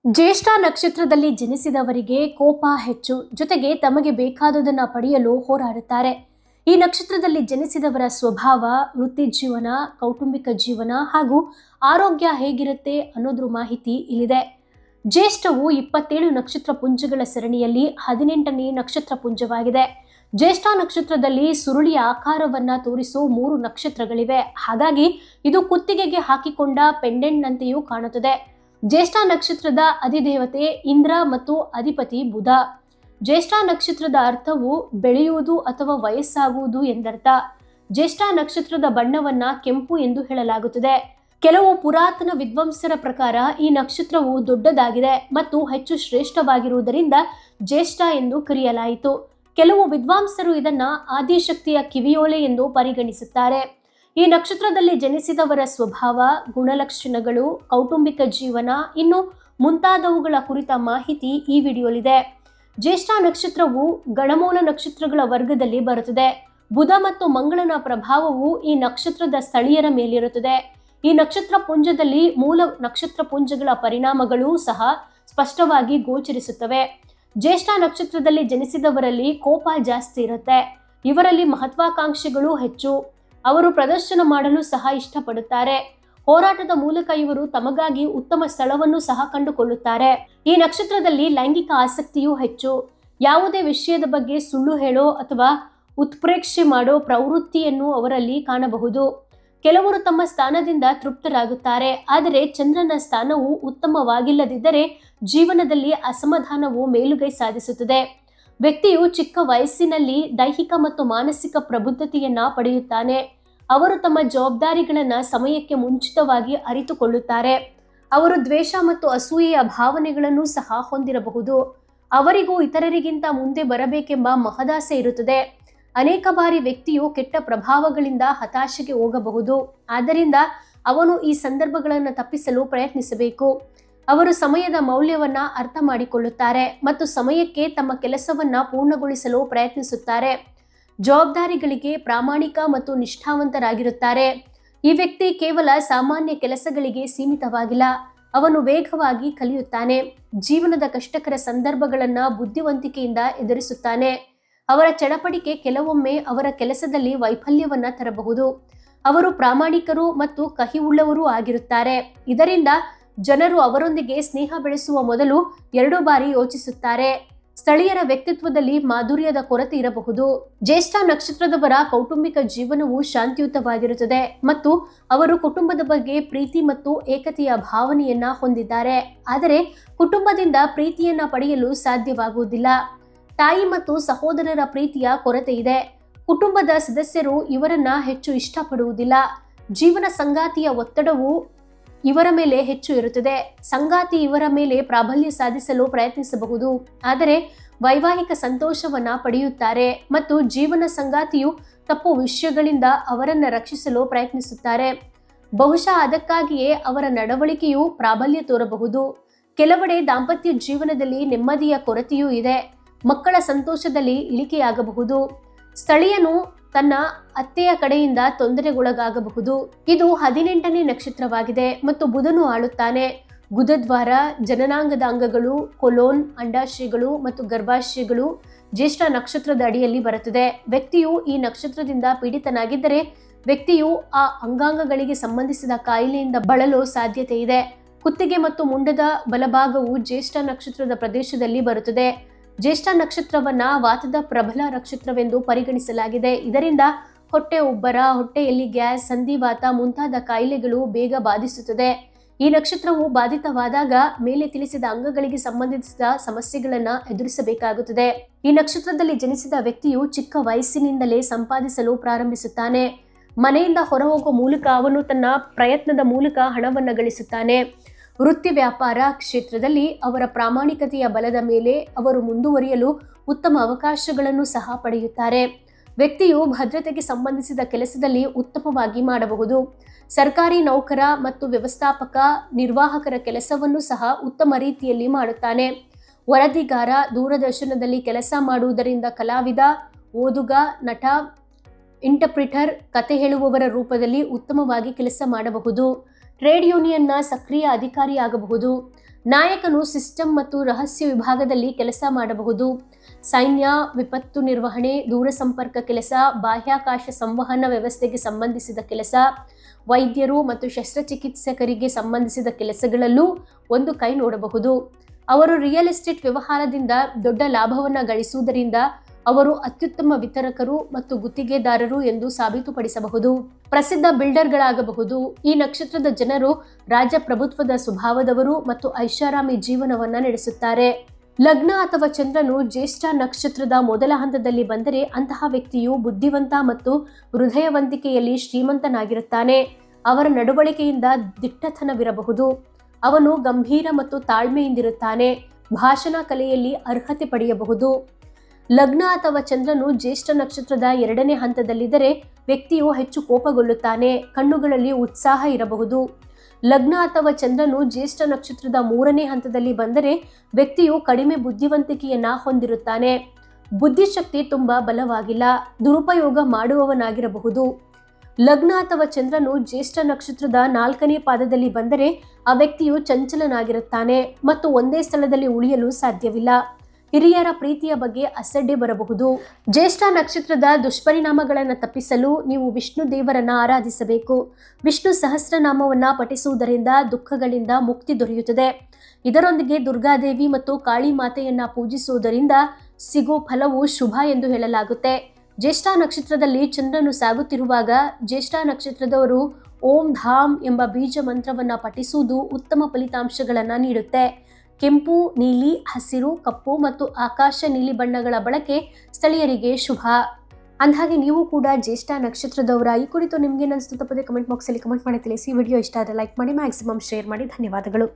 ಜ್ಯೇಷ್ಠ ನಕ್ಷತ್ರದಲ್ಲಿ ಜನಿಸಿದವರಿಗೆ ಕೋಪ ಹೆಚ್ಚು, ಜೊತೆಗೆ ತಮಗೆ ಬೇಕಾದುದನ್ನು ಪಡೆಯಲು ಹೋರಾಡುತ್ತಾರೆ. ಈ ನಕ್ಷತ್ರದಲ್ಲಿ ಜನಿಸಿದವರ ಸ್ವಭಾವ, ವೃತ್ತಿ ಜೀವನ, ಕೌಟುಂಬಿಕ ಜೀವನ ಹಾಗೂ ಆರೋಗ್ಯ ಹೇಗಿರುತ್ತೆ ಅನ್ನೋದ್ರ ಮಾಹಿತಿ ಇಲ್ಲಿದೆ. ಜ್ಯೇಷ್ಠವು 27 ನಕ್ಷತ್ರ ಪುಂಜಗಳ ಸರಣಿಯಲ್ಲಿ 18ನೇ ನಕ್ಷತ್ರ ಪುಂಜವಾಗಿದೆ. ಜ್ಯೇಷ್ಠ ನಕ್ಷತ್ರದಲ್ಲಿ ಸುರುಳಿಯ ಆಕಾರವನ್ನ ತೋರಿಸೋ 3 ನಕ್ಷತ್ರಗಳಿವೆ. ಹಾಗಾಗಿ ಇದು ಕುತ್ತಿಗೆಗೆ ಹಾಕಿಕೊಂಡ ಪೆಂಡೆಂಟ್ನಂತೆಯೂ ಕಾಣುತ್ತದೆ. ಜ್ಯೇಷ್ಠ ನಕ್ಷತ್ರದ ಅಧಿದೇವತೆ ಇಂದ್ರ ಮತ್ತು ಅಧಿಪತಿ ಬುಧ. ಜ್ಯೇಷ್ಠ ನಕ್ಷತ್ರದ ಅರ್ಥವು ಬೆಳೆಯುವುದು ಅಥವಾ ವಯಸ್ಸಾಗುವುದು ಎಂದರ್ಥ. ಜ್ಯೇಷ್ಠ ನಕ್ಷತ್ರದ ಬಣ್ಣವನ್ನ ಕೆಂಪು ಎಂದು ಹೇಳಲಾಗುತ್ತದೆ. ಕೆಲವು ಪುರಾತನ ವಿದ್ವಾಂಸರ ಪ್ರಕಾರ ಈ ನಕ್ಷತ್ರವು ದೊಡ್ಡದಾಗಿದೆ ಮತ್ತು ಹೆಚ್ಚು ಶ್ರೇಷ್ಠವಾಗಿರುವುದರಿಂದ ಜ್ಯೇಷ್ಠ ಎಂದು ಕರೆಯಲಾಯಿತು. ಕೆಲವು ವಿದ್ವಾಂಸರು ಇದನ್ನ ಆದಿಶಕ್ತಿಯ ಕಿವಿಯೋಲೆ ಎಂದು ಪರಿಗಣಿಸುತ್ತಾರೆ. ಈ ನಕ್ಷತ್ರದಲ್ಲಿ ಜನಿಸಿದವರ ಸ್ವಭಾವ, ಗುಣಲಕ್ಷಣಗಳು, ಕೌಟುಂಬಿಕ ಜೀವನ ಇನ್ನು ಮುಂತಾದವುಗಳ ಕುರಿತ ಮಾಹಿತಿ ಈ ವಿಡಿಯೋಲಿದೆ. ಜ್ಯೇಷ್ಠ ನಕ್ಷತ್ರವು ಗಣಮೂಲ ನಕ್ಷತ್ರಗಳ ವರ್ಗದಲ್ಲಿ ಬರುತ್ತದೆ. ಬುಧ ಮತ್ತು ಮಂಗಳನ ಪ್ರಭಾವವು ಈ ನಕ್ಷತ್ರದ ಸ್ಥಳೀಯರ ಮೇಲಿರುತ್ತದೆ. ಈ ನಕ್ಷತ್ರ ಪುಂಜದಲ್ಲಿ ಮೂಲ ನಕ್ಷತ್ರ ಪುಂಜಗಳ ಪರಿಣಾಮಗಳು ಸಹ ಸ್ಪಷ್ಟವಾಗಿ ಗೋಚರಿಸುತ್ತವೆ. ಜ್ಯೇಷ್ಠ ನಕ್ಷತ್ರದಲ್ಲಿ ಜನಿಸಿದವರಲ್ಲಿ ಕೋಪ ಜಾಸ್ತಿ ಇರುತ್ತೆ. ಇವರಲ್ಲಿ ಮಹತ್ವಾಕಾಂಕ್ಷೆಗಳು ಹೆಚ್ಚು. ಅವರು ಪ್ರದರ್ಶನ ಮಾಡಲು ಸಹ ಇಷ್ಟಪಡುತ್ತಾರೆ. ಹೋರಾಟದ ಮೂಲಕ ಇವರು ತಮಗಾಗಿ ಉತ್ತಮ ಸ್ಥಳವನ್ನು ಸಹ ಕಂಡುಕೊಳ್ಳುತ್ತಾರೆ. ಈ ನಕ್ಷತ್ರದಲ್ಲಿ ಲೈಂಗಿಕ ಆಸಕ್ತಿಯೂ ಹೆಚ್ಚು. ಯಾವುದೇ ವಿಷಯದ ಬಗ್ಗೆ ಸುಳ್ಳು ಹೇಳೋ ಅಥವಾ ಉತ್ಪ್ರೇಕ್ಷೆ ಮಾಡೋ ಪ್ರವೃತ್ತಿಯನ್ನು ಅವರಲ್ಲಿ ಕಾಣಬಹುದು. ಕೆಲವರು ತಮ್ಮ ಸ್ಥಾನದಿಂದ ತೃಪ್ತರಾಗುತ್ತಾರೆ. ಆದರೆ ಚಂದ್ರನ ಸ್ಥಾನವು ಉತ್ತಮವಾಗಿಲ್ಲದಿದ್ದರೆ ಜೀವನದಲ್ಲಿ ಅಸಮಾಧಾನವು ಮೇಲುಗೈ ಸಾಧಿಸುತ್ತದೆ. ವ್ಯಕ್ತಿಯು ಚಿಕ್ಕ ವಯಸ್ಸಿನಲ್ಲಿ ದೈಹಿಕ ಮತ್ತು ಮಾನಸಿಕ ಪ್ರಬುದ್ಧತೆಯನ್ನ ಪಡೆಯುತ್ತಾನೆ. ಅವರು ತಮ್ಮ ಜವಾಬ್ದಾರಿಗಳನ್ನು ಸಮಯಕ್ಕೆ ಮುಂಚಿತವಾಗಿ ಅರಿತುಕೊಳ್ಳುತ್ತಾರೆ. ಅವರು ದ್ವೇಷ ಮತ್ತು ಅಸೂಯೆಯ ಭಾವನೆಗಳನ್ನು ಸಹ ಹೊಂದಿರಬಹುದು. ಅವರಿಗೂ ಇತರರಿಗಿಂತ ಮುಂದೆ ಬರಬೇಕೆಂಬ ಮಹದಾಸೆ ಇರುತ್ತದೆ. ಅನೇಕ ಬಾರಿ ವ್ಯಕ್ತಿಯು ಕೆಟ್ಟ ಪ್ರಭಾವಗಳಿಂದ ಹತಾಶೆಗೆ ಹೋಗಬಹುದು. ಆದ್ದರಿಂದ ಅವನು ಈ ಸಂದರ್ಭಗಳನ್ನು ತಪ್ಪಿಸಲು ಪ್ರಯತ್ನಿಸಬೇಕು. ಅವರು ಸಮಯದ ಮೌಲ್ಯವನ್ನ ಅರ್ಥ ಮಾಡಿಕೊಳ್ಳುತ್ತಾರೆ ಮತ್ತು ಸಮಯಕ್ಕೆ ತಮ್ಮ ಕೆಲಸವನ್ನ ಪೂರ್ಣಗೊಳಿಸಲು ಪ್ರಯತ್ನಿಸುತ್ತಾರೆ. ಜವಾಬ್ದಾರಿಗಳಿಗೆ ಪ್ರಾಮಾಣಿಕ ಮತ್ತು ನಿಷ್ಠಾವಂತರಾಗಿರುತ್ತಾರೆ. ಈ ವ್ಯಕ್ತಿ ಕೇವಲ ಸಾಮಾನ್ಯ ಕೆಲಸಗಳಿಗೆ ಸೀಮಿತವಾಗಿಲ್ಲ. ಅವನು ವೇಗವಾಗಿ ಕಲಿಯುತ್ತಾನೆ. ಜೀವನದ ಕಷ್ಟಕರ ಸಂದರ್ಭಗಳನ್ನು ಬುದ್ಧಿವಂತಿಕೆಯಿಂದ ಎದುರಿಸುತ್ತಾನೆ. ಅವರ ಚಡಪಡಿಕೆ ಕೆಲವೊಮ್ಮೆ ಅವರ ಕೆಲಸದಲ್ಲಿ ವೈಫಲ್ಯವನ್ನ ತರಬಹುದು. ಅವರು ಪ್ರಾಮಾಣಿಕರು ಮತ್ತು ಕಹಿ ಉಳ್ಳವರೂ ಆಗಿರುತ್ತಾರೆ. ಇದರಿಂದ ಜನರು ಅವರೊಂದಿಗೆ ಸ್ನೇಹ ಬೆಳೆಸುವ ಮೊದಲು 2 ಬಾರಿ ಯೋಚಿಸುತ್ತಾರೆ. ಸ್ಥಳೀಯರ ವ್ಯಕ್ತಿತ್ವದಲ್ಲಿ ಮಾಧುರ್ಯದ ಕೊರತೆ ಇರಬಹುದು. ಜ್ಯೇಷ್ಠ ನಕ್ಷತ್ರದವರ ಕೌಟುಂಬಿಕ ಜೀವನವು ಶಾಂತಿಯುತವಾಗಿರುತ್ತದೆ ಮತ್ತು ಅವರು ಕುಟುಂಬದ ಬಗ್ಗೆ ಪ್ರೀತಿ ಮತ್ತು ಏಕತೆಯ ಭಾವನೆಯನ್ನ ಹೊಂದಿದ್ದಾರೆ. ಆದರೆ ಕುಟುಂಬದಿಂದ ಪ್ರೀತಿಯನ್ನ ಪಡೆಯಲು ಸಾಧ್ಯವಾಗುವುದಿಲ್ಲ. ತಾಯಿ ಮತ್ತು ಸಹೋದರರ ಪ್ರೀತಿಯ ಕೊರತೆ ಇದೆ. ಕುಟುಂಬದ ಸದಸ್ಯರು ಇವರನ್ನ ಹೆಚ್ಚು ಇಷ್ಟಪಡುವುದಿಲ್ಲ. ಜೀವನ ಸಂಗಾತಿಯ ಒತ್ತಡವು ಇವರ ಮೇಲೆ ಹೆಚ್ಚು ಇರುತ್ತದೆ. ಸಂಗಾತಿ ಇವರ ಮೇಲೆ ಪ್ರಾಬಲ್ಯ ಸಾಧಿಸಲು ಪ್ರಯತ್ನಿಸಬಹುದು. ಆದರೆ ವೈವಾಹಿಕ ಸಂತೋಷವನ್ನ ಪಡೆಯುತ್ತಾರೆ ಮತ್ತು ಜೀವನ ಸಂಗಾತಿಯು ತಪ್ಪು ವಿಷಯಗಳಿಂದ ಅವರನ್ನು ರಕ್ಷಿಸಲು ಪ್ರಯತ್ನಿಸುತ್ತಾರೆ. ಬಹುಶಃ ಅದಕ್ಕಾಗಿಯೇ ಅವರ ನಡವಳಿಕೆಯು ಪ್ರಾಬಲ್ಯ ತೋರಬಹುದು. ಕೆಲವೆಡೆ ದಾಂಪತ್ಯ ಜೀವನದಲ್ಲಿ ನೆಮ್ಮದಿಯ ಕೊರತೆಯೂ ಇದೆ. ಮಕ್ಕಳ ಸಂತೋಷದಲ್ಲಿ ಇಳಿಕೆಯಾಗಬಹುದು. ಸ್ಥಳೀಯನು ತನ್ನ ಅತ್ತೆಯ ಕಡೆಯಿಂದ ತೊಂದರೆಗೊಳಗಾಗಬಹುದು. ಇದು 18ನೇ ನಕ್ಷತ್ರವಾಗಿದೆ ಮತ್ತು ಬುಧನು ಆಳುತ್ತಾನೆ. ಗುದದ್ವಾರ, ಜನನಾಂಗದ ಅಂಗಗಳು, ಕೊಲೋನ್, ಅಂಡಾಶಯಗಳು ಮತ್ತು ಗರ್ಭಾಶಯಗಳು ಜ್ಯೇಷ್ಠ ನಕ್ಷತ್ರದ ಅಡಿಯಲ್ಲಿ ಬರುತ್ತದೆ. ವ್ಯಕ್ತಿಯು ಈ ನಕ್ಷತ್ರದಿಂದ ಪೀಡಿತನಾಗಿದ್ದರೆ ವ್ಯಕ್ತಿಯು ಆ ಅಂಗಾಂಗಗಳಿಗೆ ಸಂಬಂಧಿಸಿದ ಕಾಯಿಲೆಯಿಂದ ಬಳಲೋ ಸಾಧ್ಯತೆ ಇದೆ. ಕುತ್ತಿಗೆ ಮತ್ತು ಮುಂಡದ ಬಲಭಾಗವು ಜ್ಯೇಷ್ಠ ನಕ್ಷತ್ರದ ಪ್ರದೇಶದಲ್ಲಿ ಬರುತ್ತದೆ. ಜ್ಯೇಷ್ಠ ನಕ್ಷತ್ರವನ್ನ ವಾತದ ಪ್ರಬಲ ನಕ್ಷತ್ರವೆಂದು ಪರಿಗಣಿಸಲಾಗಿದೆ. ಇದರಿಂದ ಹೊಟ್ಟೆ ಉಬ್ಬರ, ಹೊಟ್ಟೆಯಲ್ಲಿ ಗ್ಯಾಸ್, ಸಂಧಿವಾತ ಮುಂತಾದ ಕಾಯಿಲೆಗಳು ಬೇಗ ಬಾಧಿಸುತ್ತದೆ. ಈ ನಕ್ಷತ್ರವು ಬಾಧಿತವಾದಾಗ ಮೇಲೆ ತಿಳಿಸಿದ ಅಂಗಗಳಿಗೆ ಸಂಬಂಧಿಸಿದ ಸಮಸ್ಯೆಗಳನ್ನು ಎದುರಿಸಬೇಕಾಗುತ್ತದೆ. ಈ ನಕ್ಷತ್ರದಲ್ಲಿ ಜನಿಸಿದ ವ್ಯಕ್ತಿಯು ಚಿಕ್ಕ ವಯಸ್ಸಿನಿಂದಲೇ ಸಂಪಾದಿಸಲು ಪ್ರಾರಂಭಿಸುತ್ತಾನೆ. ಮನೆಯಿಂದ ಹೊರಹೋಗುವ ಮೂಲಕ ಅವನು ತನ್ನ ಪ್ರಯತ್ನದ ಮೂಲಕ ಹಣವನ್ನು ಗಳಿಸುತ್ತಾನೆ. ವೃತ್ತಿ ವ್ಯಾಪಾರ ಕ್ಷೇತ್ರದಲ್ಲಿ ಅವರ ಪ್ರಾಮಾಣಿಕತೆಯ ಬಲದ ಮೇಲೆ ಅವರು ಮುಂದುವರಿಯಲು ಉತ್ತಮ ಅವಕಾಶಗಳನ್ನು ಸಹ ಪಡೆಯುತ್ತಾರೆ. ವ್ಯಕ್ತಿಯು ಭದ್ರತೆಗೆ ಸಂಬಂಧಿಸಿದ ಕೆಲಸದಲ್ಲಿ ಉತ್ತಮವಾಗಿ ಮಾಡಬಹುದು. ಸರ್ಕಾರಿ ನೌಕರ ಮತ್ತು ವ್ಯವಸ್ಥಾಪಕ, ನಿರ್ವಾಹಕರ ಕೆಲಸವನ್ನು ಸಹ ಉತ್ತಮ ರೀತಿಯಲ್ಲಿ ಮಾಡುತ್ತಾನೆ. ವರದಿಗಾರ, ದೂರದರ್ಶನದಲ್ಲಿ ಕೆಲಸ ಮಾಡುವುದರಿಂದ ಕಲಾವಿದ, ಓದುಗ, ನಟ, ಇಂಟರ್ಪ್ರಿಟರ್, ಕತೆ ಹೇಳುವವರ ರೂಪದಲ್ಲಿ ಉತ್ತಮವಾಗಿ ಕೆಲಸ ಮಾಡಬಹುದು. ಟ್ರೇಡ್ ಯೂನಿಯನ್ನ ಸಕ್ರಿಯ ಅಧಿಕಾರಿಯಾಗಬಹುದು. ನಾಯಕನು ಸಿಸ್ಟಮ್ ಮತ್ತು ರಹಸ್ಯ ವಿಭಾಗದಲ್ಲಿ ಕೆಲಸ ಮಾಡಬಹುದು. ಸೈನ್ಯ, ವಿಪತ್ತು ನಿರ್ವಹಣೆ, ದೂರಸಂಪರ್ಕ ಕೆಲಸ, ಬಾಹ್ಯಾಕಾಶ ಸಂವಹನ ವ್ಯವಸ್ಥೆಗೆ ಸಂಬಂಧಿಸಿದ ಕೆಲಸ, ವೈದ್ಯರು ಮತ್ತು ಶಸ್ತ್ರಚಿಕಿತ್ಸಕರಿಗೆ ಸಂಬಂಧಿಸಿದ ಕೆಲಸಗಳಲ್ಲೂ ಒಂದು ಕೈ ನೋಡಬಹುದು. ಅವರು ರಿಯಲ್ ಎಸ್ಟೇಟ್ ವ್ಯವಹಾರದಿಂದ ದೊಡ್ಡ ಲಾಭವನ್ನು ಗಳಿಸುವುದರಿಂದ ಅವರು ಅತ್ಯುತ್ತಮ ವಿತರಕರು ಮತ್ತು ಗುತ್ತಿಗೆದಾರರು ಎಂದು ಸಾಬೀತುಪಡಿಸಬಹುದು. ಪ್ರಸಿದ್ಧ ಬಿಲ್ಡರ್ಗಳಾಗಬಹುದು. ಈ ನಕ್ಷತ್ರದ ಜನರು ರಾಜಪ್ರಭುತ್ವದ ಸ್ವಭಾವದವರು ಮತ್ತು ಐಷಾರಾಮಿ ಜೀವನವನ್ನ ನಡೆಸುತ್ತಾರೆ. ಲಗ್ನ ಅಥವಾ ಚಂದ್ರನು ಜ್ಯೇಷ್ಠ ನಕ್ಷತ್ರದ ಮೊದಲ ಹಂತದಲ್ಲಿ ಬಂದರೆ ಅಂತಹ ವ್ಯಕ್ತಿಯು ಬುದ್ಧಿವಂತ ಮತ್ತು ಹೃದಯವಂತಿಕೆಯಲ್ಲಿ ಶ್ರೀಮಂತನಾಗಿರುತ್ತಾನೆ. ಅವರ ನಡವಳಿಕೆಯಿಂದ ದಿಟ್ಟತನವಿರಬಹುದು. ಅವನು ಗಂಭೀರ ಮತ್ತು ತಾಳ್ಮೆಯಿಂದಿರುತ್ತಾನೆ. ಭಾಷಣ ಕಲೆಯಲ್ಲಿ ಅರ್ಹತೆ ಪಡೆಯಬಹುದು. ಲಗ್ನ ಅಥವಾ ಚಂದ್ರನು ಜ್ಯೇಷ್ಠ ನಕ್ಷತ್ರದ 2ನೇ ಹಂತದಲ್ಲಿದ್ದರೆ ವ್ಯಕ್ತಿಯು ಹೆಚ್ಚು ಕೋಪಗೊಳ್ಳುತ್ತಾನೆ. ಕಣ್ಣುಗಳಲ್ಲಿ ಉತ್ಸಾಹ ಇರಬಹುದು. ಲಗ್ನ ಅಥವಾ ಚಂದ್ರನು ಜ್ಯೇಷ್ಠ ನಕ್ಷತ್ರದ 3ನೇ ಹಂತದಲ್ಲಿ ಬಂದರೆ ವ್ಯಕ್ತಿಯು ಕಡಿಮೆ ಬುದ್ಧಿವಂತಿಕೆಯನ್ನ ಹೊಂದಿರುತ್ತಾನೆ. ಬುದ್ಧಿಶಕ್ತಿ ತುಂಬಾ ಬಲವಾಗಿಲ್ಲ. ದುರುಪಯೋಗ ಮಾಡುವವನಾಗಿರಬಹುದು. ಲಗ್ನ ಅಥವಾ ಚಂದ್ರನು ಜ್ಯೇಷ್ಠ ನಕ್ಷತ್ರದ 4ನೇ ಪಾದದಲ್ಲಿ ಬಂದರೆ ಆ ವ್ಯಕ್ತಿಯು ಚಂಚಲನಾಗಿರುತ್ತಾನೆ ಮತ್ತು ಒಂದೇ ಸ್ಥಳದಲ್ಲಿ ಉಳಿಯಲು ಸಾಧ್ಯವಿಲ್ಲ. ಹಿರಿಯರ ಪ್ರೀತಿಯ ಬಗ್ಗೆ ಅಸಡ್ಡೆ ಬರಬಹುದು. ಜ್ಯೇಷ್ಠ ನಕ್ಷತ್ರದ ದುಷ್ಪರಿಣಾಮಗಳನ್ನು ತಪ್ಪಿಸಲು ನೀವು ವಿಷ್ಣು ದೇವರನ್ನ ಆರಾಧಿಸಬೇಕು. ವಿಷ್ಣು ಸಹಸ್ರನಾಮವನ್ನ ಪಠಿಸುವುದರಿಂದ ದುಃಖಗಳಿಂದ ಮುಕ್ತಿ ದೊರೆಯುತ್ತದೆ. ಇದರೊಂದಿಗೆ ದುರ್ಗಾದೇವಿ ಮತ್ತು ಕಾಳಿ ಮಾತೆಯನ್ನ ಪೂಜಿಸುವುದರಿಂದ ಸಿಗೋ ಫಲವು ಶುಭ ಎಂದು ಹೇಳಲಾಗುತ್ತೆ. ಜ್ಯೇಷ್ಠ ನಕ್ಷತ್ರದಲ್ಲಿ ಚಂದ್ರನು ಸಾಗುತ್ತಿರುವಾಗ ಜ್ಯೇಷ್ಠ ನಕ್ಷತ್ರದವರು ಓಂ ಧಾಮ್ ಎಂಬ ಬೀಜ ಮಂತ್ರವನ್ನ ಪಠಿಸುವುದು ಉತ್ತಮ ಫಲಿತಾಂಶಗಳನ್ನು ನೀಡುತ್ತೆ. ಕೆಂಪು, ನೀಲಿ, ಹಸಿರು, ಕಪ್ಪು ಮತ್ತು ಆಕಾಶ ನೀಲಿ ಬಣ್ಣಗಳ ಬಳಕೆ ಸ್ಥಳೀಯರಿಗೆ ಶುಭ. ಅಂದಹಾಗೆ ನೀವು ಕೂಡ ಜ್ಯೇಷ್ಠ ನಕ್ಷತ್ರದವರ. ಈ ಕುರಿತು ನಿಮ್ಗೆ ಅನಿಸ್ತು ತಪ್ಪದೆ ಕಮೆಂಟ್ ಬಾಕ್ಸಲ್ಲಿ ಕಮೆಂಟ್ ಮಾಡಿ ತಿಳಿಸಿ. ವಿಡಿಯೋ ಇಷ್ಟ ಆದರೆ ಲೈಕ್ ಮಾಡಿ, ಮ್ಯಾಕ್ಸಿಮಮ್ ಶೇರ್ ಮಾಡಿ. ಧನ್ಯವಾದಗಳು.